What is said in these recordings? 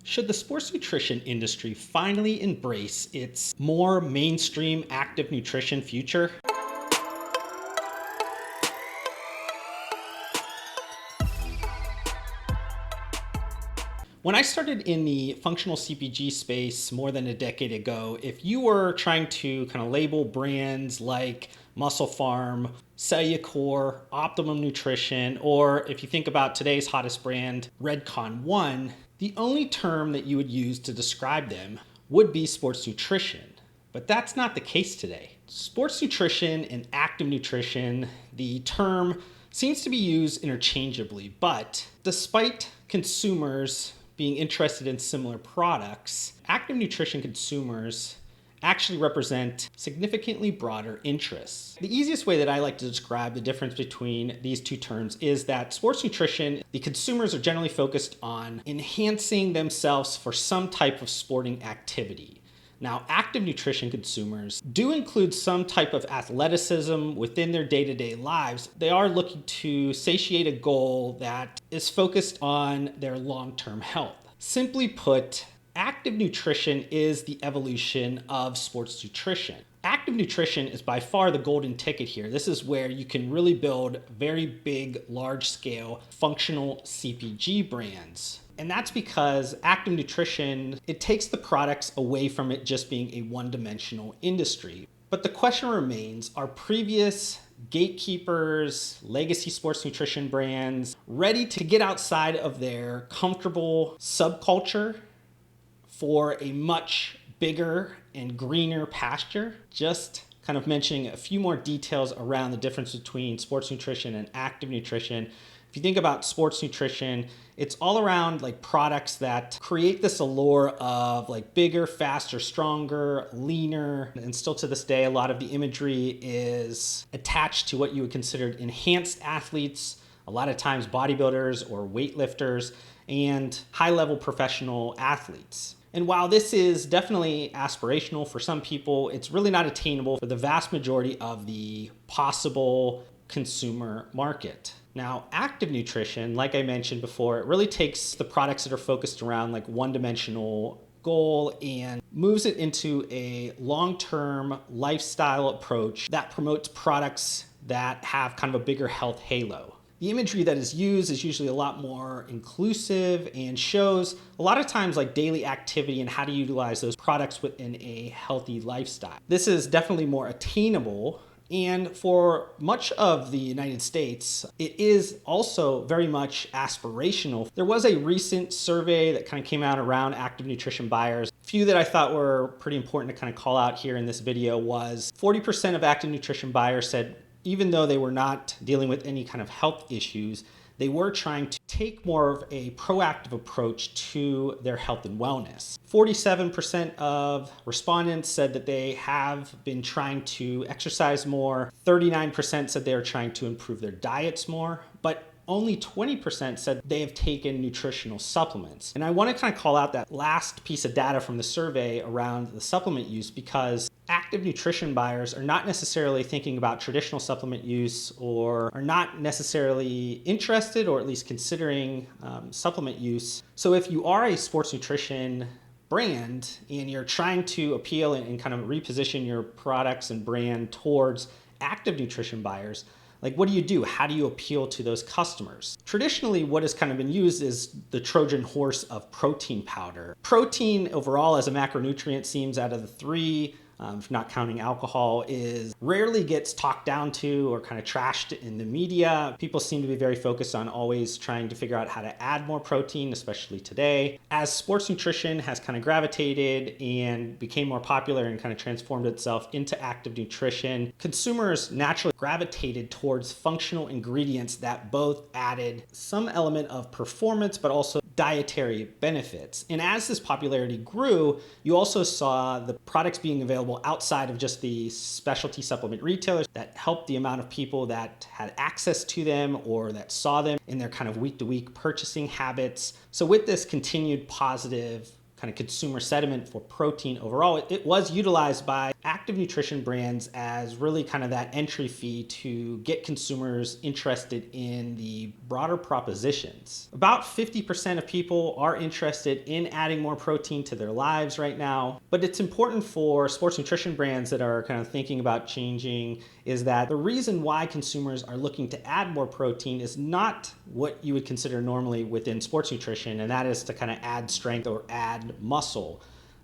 Should the sports nutrition industry finally embrace its more mainstream active nutrition future? When I started in the functional CPG space more than a decade ago, if you were trying to kind of label brands like MusclePharm, Cellucor, Optimum Nutrition, or if you think about today's hottest brand, Redcon One, the only term that you would use to describe them would be sports nutrition. But that's not the case today. Sports nutrition and active nutrition, the term seems to be used interchangeably, but despite consumers being interested in similar products, active nutrition consumers actually represent significantly broader interests. The easiest way that I like to describe the difference between these two terms is that sports nutrition, the consumers are generally focused on enhancing themselves for some type of sporting activity. Now, active nutrition consumers do include some type of athleticism within their day-to-day lives. They are looking to satiate a goal that is focused on their long-term health. Simply put, active nutrition is the evolution of sports nutrition. Active nutrition is by far the golden ticket here. This is where you can really build very big, large-scale, functional CPG brands. And that's because active nutrition, it takes the products away from it just being a one-dimensional industry. But the question remains, are previous gatekeepers, legacy sports nutrition brands ready to get outside of their comfortable subculture for a much bigger and greener pasture? Just kind of mentioning a few more details around the difference between sports nutrition and active nutrition. If you think about sports nutrition, it's all around like products that create this allure of like bigger, faster, stronger, leaner. And still to this day, a lot of the imagery is attached to what you would consider enhanced athletes, a lot of times bodybuilders or weightlifters, and high-level professional athletes. And while this is definitely aspirational for some people, it's really not attainable for the vast majority of the possible consumer market. Now, active nutrition, like I mentioned before, it really takes the products that are focused around like one-dimensional goal and moves it into a long-term lifestyle approach that promotes products that have kind of a bigger health halo. The imagery that is used is usually a lot more inclusive and shows a lot of times like daily activity and how to utilize those products within a healthy lifestyle. This is definitely more attainable. And for much of the United States, it is also very much aspirational. There was a recent survey that kind of came out around active nutrition buyers. A few that I thought were pretty important to kind of call out here in this video was 40% of active nutrition buyers said even though they were not dealing with any kind of health issues, they were trying to take more of a proactive approach to their health and wellness. 47% of respondents said that they have been trying to exercise more. 39% said they are trying to improve their diets more, but only 20% said they have taken nutritional supplements. And I want to kind of call out that last piece of data from the survey around the supplement use because active nutrition buyers are not necessarily thinking about traditional supplement use or are not necessarily interested or at least considering supplement use. So if you are a sports nutrition brand and you're trying to appeal and kind of reposition your products and brand towards active nutrition buyers, like what do? How do you appeal to those customers? Traditionally, what has kind of been used is the Trojan horse of protein powder. Protein overall as a macronutrient seems out of the three, if not counting alcohol, is rarely gets talked down to or kind of trashed in the media. People seem to be very focused on always trying to figure out how to add more protein, especially today. As sports nutrition has kind of gravitated and became more popular and kind of transformed itself into active nutrition, consumers naturally gravitated towards functional ingredients that both added some element of performance, but also dietary benefits. And as this popularity grew, you also saw the products being available outside of just the specialty supplement retailers that helped the amount of people that had access to them or that saw them in their kind of week-to-week purchasing habits. So with this continued positive kind of consumer sentiment for protein overall, it was utilized by active nutrition brands as really kind of that entry fee to get consumers interested in the broader propositions. About 50% of people are interested in adding more protein to their lives right now, but it's important for sports nutrition brands that are kind of thinking about changing is that the reason why consumers are looking to add more protein is not what you would consider normally within sports nutrition, and that is to kind of add strength or add muscle.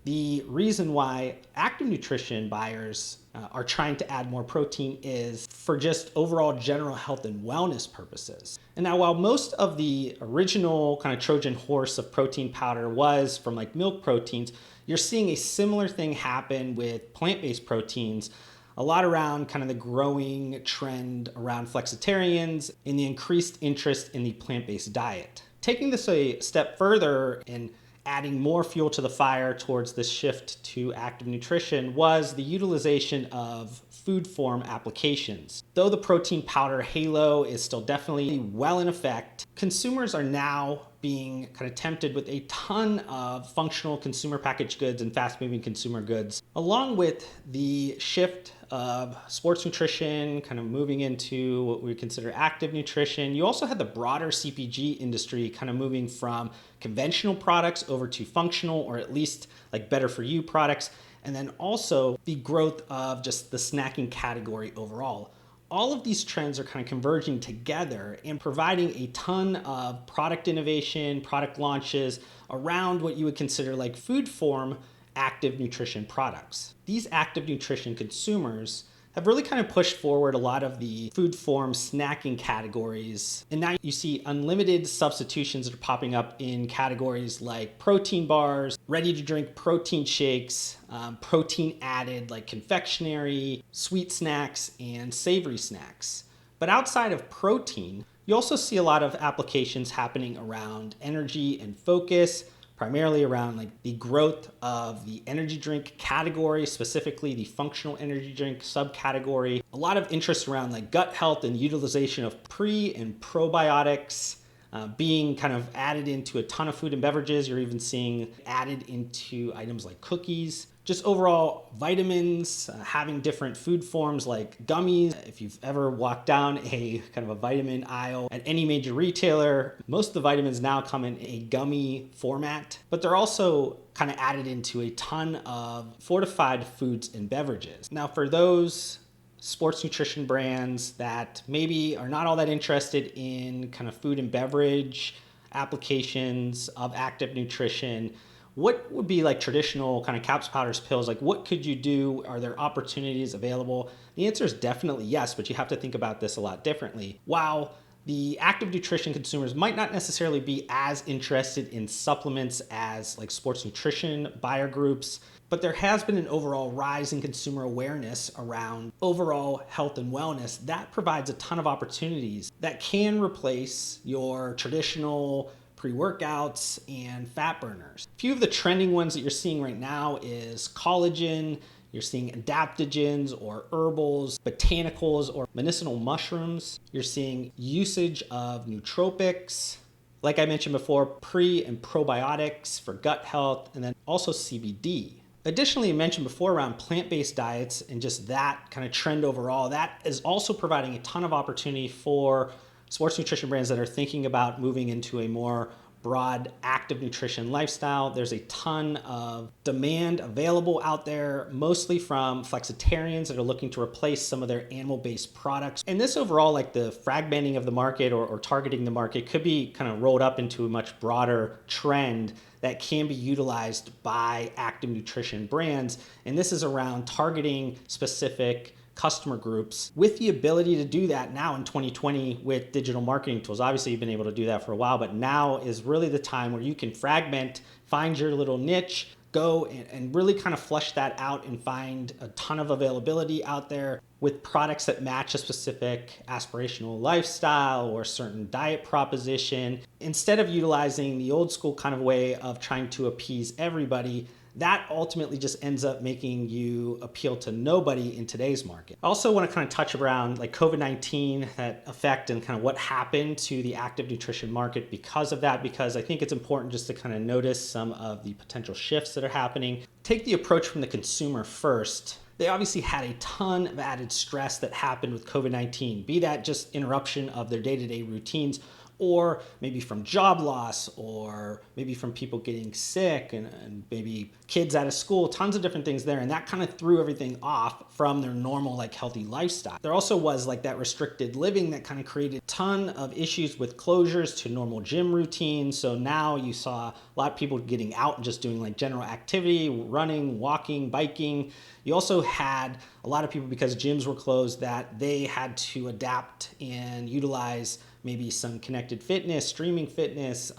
The reason why active nutrition buyers are trying to add more protein is for just overall general health and wellness purposes. And now, while most of the original kind of Trojan horse of protein powder was from like milk proteins, you're seeing a similar thing happen with plant-based proteins, a lot around kind of the growing trend around flexitarians and the increased interest in the plant-based diet. Taking this a step further and adding more fuel to the fire towards this shift to active nutrition was the utilization of food form applications. Though the protein powder halo is still definitely well in effect, consumers are now being kind of tempted with a ton of functional consumer packaged goods and fast-moving consumer goods, along with the shift of sports nutrition kind of moving into what we consider active nutrition. You also had the broader CPG industry kind of moving from conventional products over to functional, or at least like better for you products, and then also the growth of just the snacking category overall. All of these trends are kind of converging together and providing a ton of product innovation, product launches around what you would consider like food form active nutrition products. These active nutrition consumers have really kind of pushed forward a lot of the food form snacking categories. And now you see unlimited substitutions that are popping up in categories like protein bars, ready to drink protein shakes, protein added like confectionery, sweet snacks, and savory snacks. But outside of protein, you also see a lot of applications happening around energy and focus, primarily around like the growth of the energy drink category, specifically the functional energy drink subcategory. A lot of interest around like gut health and utilization of pre and probiotics being kind of added into a ton of food and beverages. You're even seeing added into items like cookies. Just overall vitamins, having different food forms like gummies. If you've ever walked down a kind of a vitamin aisle at any major retailer, most of the vitamins now come in a gummy format, but they're also kind of added into a ton of fortified foods and beverages. Now, for those sports nutrition brands that maybe are not all that interested in kind of food and beverage applications of active nutrition, what would be like traditional kind of caps, powders, pills? Like what could you do? Are there opportunities available? The answer is definitely yes, but you have to think about this a lot differently. While the active nutrition consumers might not necessarily be as interested in supplements as like sports nutrition buyer groups, but there has been an overall rise in consumer awareness around overall health and wellness that provides a ton of opportunities that can replace your traditional pre-workouts and fat burners. A few of the trending ones that you're seeing right now is collagen, you're seeing adaptogens or herbals, botanicals or medicinal mushrooms. You're seeing usage of nootropics, like I mentioned before, pre and probiotics for gut health, and then also CBD. Additionally, I mentioned before around plant-based diets and just that kind of trend overall, that is also providing a ton of opportunity for sports nutrition brands that are thinking about moving into a more broad active nutrition lifestyle. There's a ton of demand available out there, mostly from flexitarians that are looking to replace some of their animal-based products. And this overall, like the fragmenting of the market or targeting the market could be kind of rolled up into a much broader trend that can be utilized by active nutrition brands. And this is around targeting specific customer groups with the ability to do that now in 2020 with digital marketing tools. Obviously, you've been able to do that for a while, but now is really the time where you can fragment, find your little niche, go and really kind of flesh that out and find a ton of availability out there with products that match a specific aspirational lifestyle or certain diet proposition. Instead of utilizing the old school kind of way of trying to appease everybody, that ultimately just ends up making you appeal to nobody in today's market. I also want to kind of touch around like COVID-19, that effect, and kind of what happened to the active nutrition market because of that, because I think it's important just to kind of notice some of the potential shifts that are happening. Take the approach from the consumer first. They obviously had a ton of added stress that happened with COVID-19, be that just interruption of their day-to-day routines, or maybe from job loss, or maybe from people getting sick, and maybe kids out of school, tons of different things there. And that kind of threw everything off from their normal, like, healthy lifestyle. There also was like that restricted living that kind of created a ton of issues with closures to normal gym routines. So now you saw a lot of people getting out and just doing like general activity, running, walking, biking. You also had a lot of people, because gyms were closed, that they had to adapt and utilize maybe some connected fitness, streaming fitness,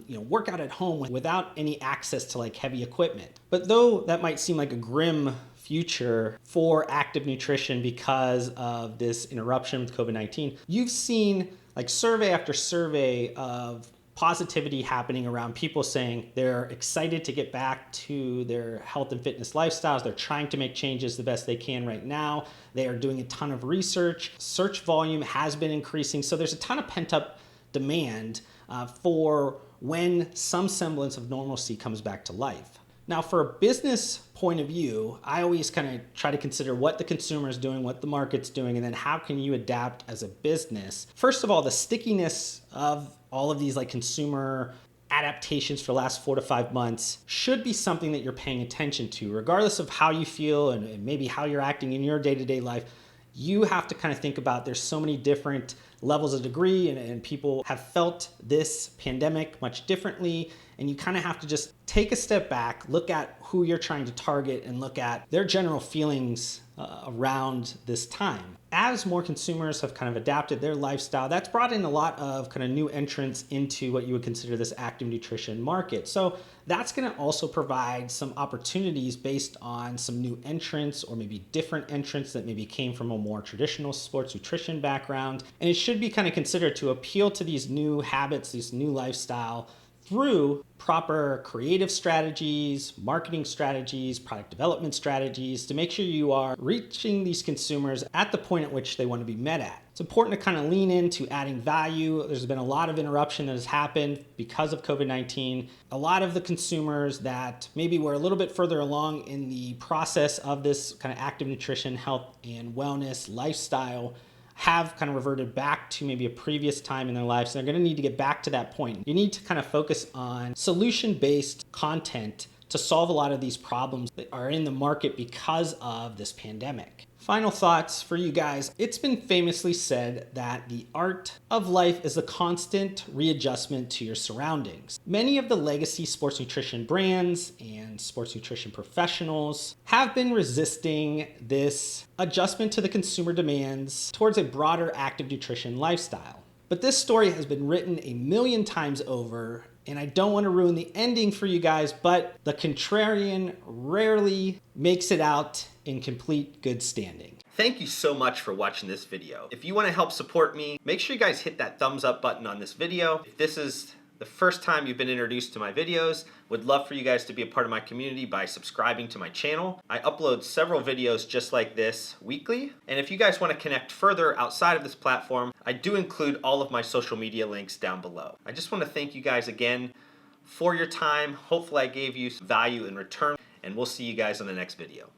work out at home without any access to like heavy equipment. But though that might seem like a grim future for active nutrition because of this interruption with COVID-19, you've seen like survey after survey of positivity happening around people saying they're excited to get back to their health and fitness lifestyles. They're trying to make changes the best they can right now. They are doing a ton of research. Search volume has been increasing. So there's a ton of pent-up demand for when some semblance of normalcy comes back to life. Now, for a business point of view, I always kind of try to consider what the consumer is doing, what the market's doing, and then how can you adapt as a business. First of all, the stickiness of all of these like consumer adaptations for the last 4 to 5 months should be something that you're paying attention to, regardless of how you feel and maybe how you're acting in your day-to-day life. You have to kind of think about, there's so many different levels of degree, and people have felt this pandemic much differently. And you kind of have to just take a step back, look at who you're trying to target, and look at their general feelings around this time. As more consumers have kind of adapted their lifestyle, that's brought in a lot of kind of new entrants into what you would consider this active nutrition market. So that's going to also provide some opportunities based on some new entrants, or maybe different entrants that maybe came from a more traditional sports nutrition background. And it should be kind of considered to appeal to these new habits, these new lifestyle, through proper creative strategies, marketing strategies, product development strategies, to make sure you are reaching these consumers at the point at which they want to be met at. It's important to kind of lean into adding value. There's been a lot of interruption that has happened because of COVID-19. A lot of the consumers that maybe were a little bit further along in the process of this kind of active nutrition, health and wellness lifestyle have kind of reverted back to maybe a previous time in their lives. So they're going to need to get back to that point. You need to kind of focus on solution-based content to solve a lot of these problems that are in the market because of this pandemic. Final thoughts for you guys. It's been famously said that the art of life is a constant readjustment to your surroundings. Many of the legacy sports nutrition brands and sports nutrition professionals have been resisting this adjustment to the consumer demands towards a broader active nutrition lifestyle. But this story has been written a million times over, and I don't want to ruin the ending for you guys, but the contrarian rarely makes it out in complete good standing. Thank you so much for watching this video. If you want to help support me, make sure you guys hit that thumbs up button on this video. If this is the first time you've been introduced to my videos, would love for you guys to be a part of my community by subscribing to my channel. I upload several videos just like this weekly. And if you guys want to connect further outside of this platform, I do include all of my social media links down below. I just want to thank you guys again for your time. Hopefully I gave you some value in return, and we'll see you guys on the next video.